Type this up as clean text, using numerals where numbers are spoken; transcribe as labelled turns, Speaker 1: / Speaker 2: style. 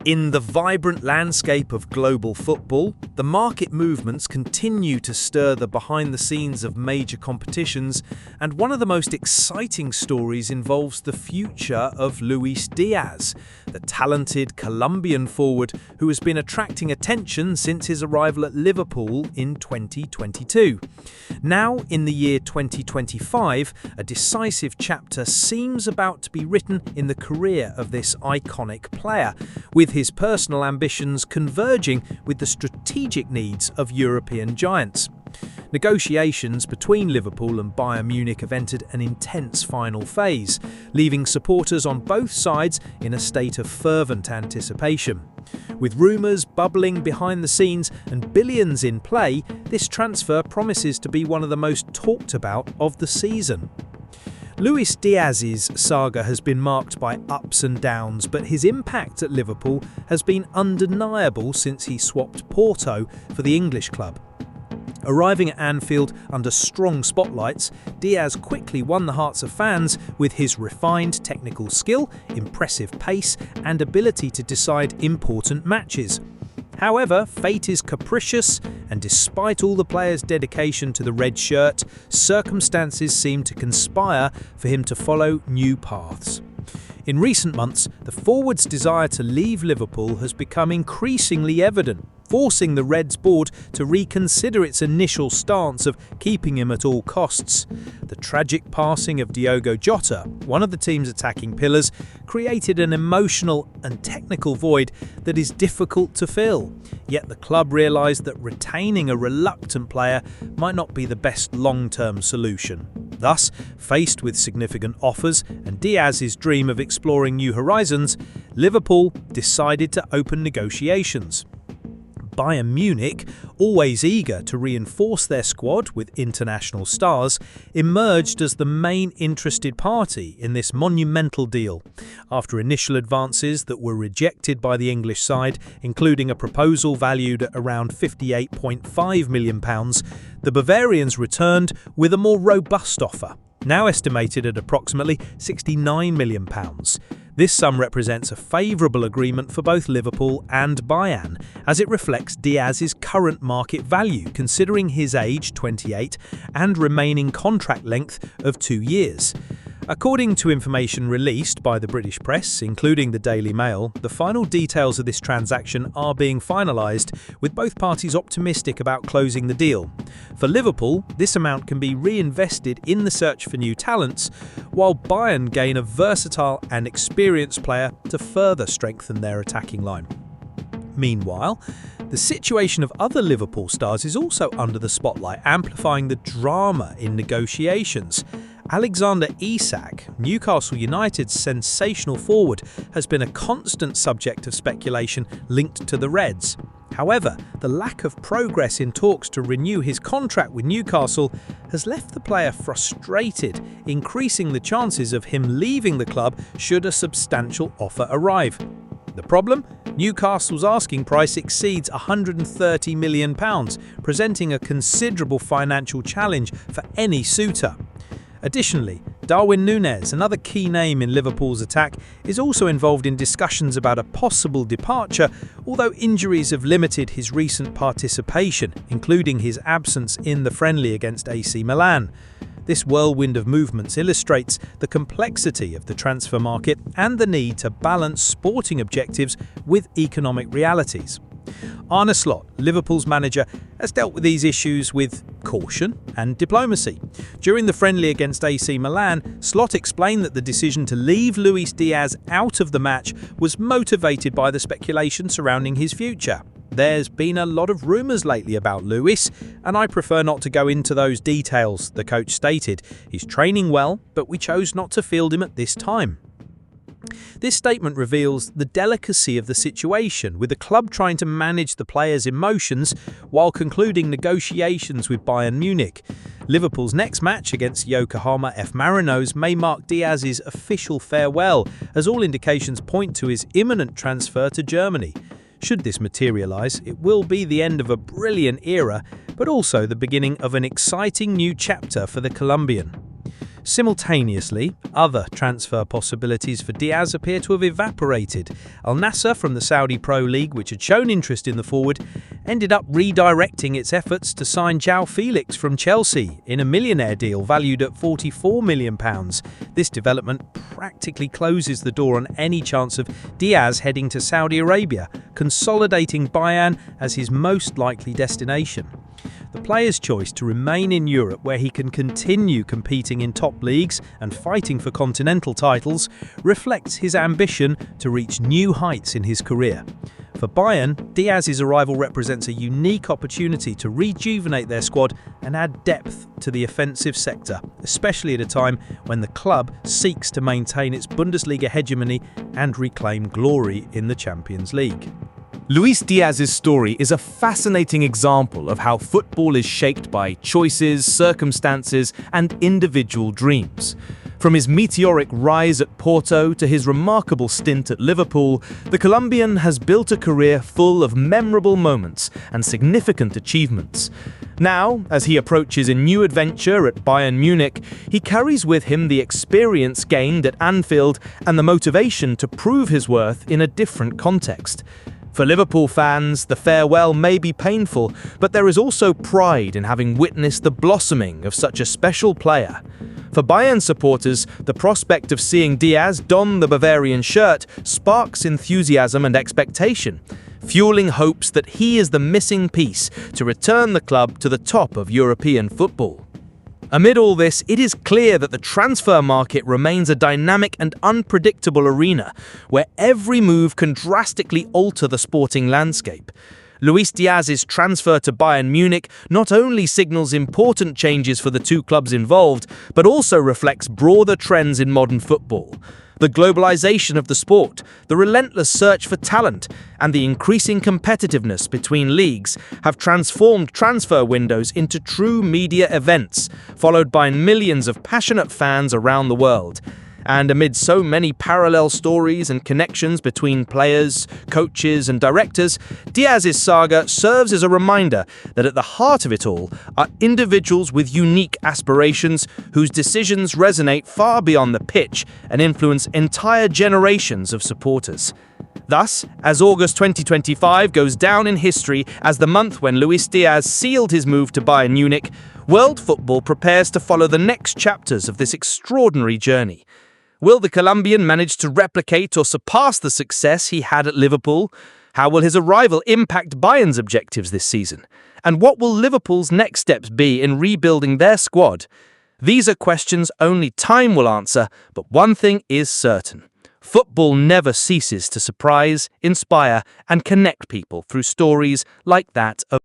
Speaker 1: In the vibrant landscape of global football, the market movements continue to stir the behind the scenes of major competitions, and one of the most exciting stories involves the future of Luis Díaz, the talented Colombian forward who has been attracting attention since his arrival at Liverpool in 2022. Now, in the year 2025, a decisive chapter seems about to be written in the career of this iconic player, with his personal ambitions converging with the strategic needs of European giants. Negotiations between Liverpool and Bayern Munich have entered an intense final phase, leaving supporters on both sides in a state of fervent anticipation. With rumours bubbling behind the scenes and billions in play, this transfer promises to be one of the most talked about of the season. Luis Díaz's saga has been marked by ups and downs, but his impact at Liverpool has been undeniable since he swapped Porto for the English club. Arriving at Anfield under strong spotlights, Díaz quickly won the hearts of fans with his refined technical skill, impressive pace, and ability to decide important matches. However, fate is capricious, and despite all the player's dedication to the red shirt, circumstances seem to conspire for him to follow new paths. In recent months, the forward's desire to leave Liverpool has become increasingly evident, forcing the Reds board to reconsider its initial stance of keeping him at all costs. The tragic passing of Diogo Jota, one of the team's attacking pillars, created an emotional and technical void that is difficult to fill. Yet the club realised that retaining a reluctant player might not be the best long-term solution. Thus, faced with significant offers and Díaz's dream of exploring new horizons, Liverpool decided to open negotiations. Bayern Munich, always eager to reinforce their squad with international stars, emerged as the main interested party in this monumental deal. After initial advances that were rejected by the English side, including a proposal valued at around £58.5 million, the Bavarians returned with a more robust offer, now estimated at approximately £69 million. This sum represents a favourable agreement for both Liverpool and Bayern, as it reflects Díaz's current market value, considering his age, 28, and remaining contract length of 2 years. According to information released by the British press, including the Daily Mail, the final details of this transaction are being finalised, with both parties optimistic about closing the deal. For Liverpool, this amount can be reinvested in the search for new talents, while Bayern gain a versatile and experienced player to further strengthen their attacking line. Meanwhile, the situation of other Liverpool stars is also under the spotlight, amplifying the drama in negotiations. Alexander Isak, Newcastle United's sensational forward, has been a constant subject of speculation linked to the Reds. However, the lack of progress in talks to renew his contract with Newcastle has left the player frustrated, increasing the chances of him leaving the club should a substantial offer arrive. The problem? Newcastle's asking price exceeds £130 million, presenting a considerable financial challenge for any suitor. Additionally, Darwin Núñez, another key name in Liverpool's attack, is also involved in discussions about a possible departure, although injuries have limited his recent participation, including his absence in the friendly against AC Milan. This whirlwind of movements illustrates the complexity of the transfer market and the need to balance sporting objectives with economic realities. Arne Slot, Liverpool's manager, has dealt with these issues with caution and diplomacy. During the friendly against AC Milan, Slot explained that the decision to leave Luis Díaz out of the match was motivated by the speculation surrounding his future. There's been a lot of rumours lately about Luis, and I prefer not to go into those details, the coach stated. He's training well, but we chose not to field him at this time. This statement reveals the delicacy of the situation, with the club trying to manage the player's emotions while concluding negotiations with Bayern Munich. Liverpool's next match against Yokohama F. Marinos may mark Díaz's official farewell, as all indications point to his imminent transfer to Germany. Should this materialise, it will be the end of a brilliant era, but also the beginning of an exciting new chapter for the Colombian. Simultaneously, other transfer possibilities for Díaz appear to have evaporated. Al Nassr from the Saudi Pro League, which had shown interest in the forward, ended up redirecting its efforts to sign João Felix from Chelsea in a millionaire deal valued at £44 million. This development practically closes the door on any chance of Díaz heading to Saudi Arabia, consolidating Bayern as his most likely destination. The player's choice to remain in Europe, where he can continue competing in top leagues and fighting for continental titles, reflects his ambition to reach new heights in his career. For Bayern, Díaz's arrival represents a unique opportunity to rejuvenate their squad and add depth to the offensive sector, especially at a time when the club seeks to maintain its Bundesliga hegemony and reclaim glory in the Champions League.
Speaker 2: Luis Díaz's story is a fascinating example of how football is shaped by choices, circumstances, and individual dreams. From his meteoric rise at Porto to his remarkable stint at Liverpool, the Colombian has built a career full of memorable moments and significant achievements. Now, as he approaches a new adventure at Bayern Munich, he carries with him the experience gained at Anfield and the motivation to prove his worth in a different context. For Liverpool fans, the farewell may be painful, but there is also pride in having witnessed the blossoming of such a special player. For Bayern supporters, the prospect of seeing Díaz don the Bavarian shirt sparks enthusiasm and expectation, fueling hopes that he is the missing piece to return the club to the top of European football. Amid all this, it is clear that the transfer market remains a dynamic and unpredictable arena, where every move can drastically alter the sporting landscape. Luis Díaz's transfer to Bayern Munich not only signals important changes for the two clubs involved, but also reflects broader trends in modern football. The globalization of the sport, the relentless search for talent, and the increasing competitiveness between leagues have transformed transfer windows into true media events, followed by millions of passionate fans around the world. And amid so many parallel stories and connections between players, coaches, and directors, Díaz's saga serves as a reminder that at the heart of it all are individuals with unique aspirations whose decisions resonate far beyond the pitch and influence entire generations of supporters. Thus, as August 2025 goes down in history as the month when Luis Díaz sealed his move to Bayern Munich, world football prepares to follow the next chapters of this extraordinary journey. Will the Colombian manage to replicate or surpass the success he had at Liverpool? How will his arrival impact Bayern's objectives this season? And what will Liverpool's next steps be in rebuilding their squad? These are questions only time will answer, but one thing is certain. Football never ceases to surprise, inspire, and connect people through stories like that of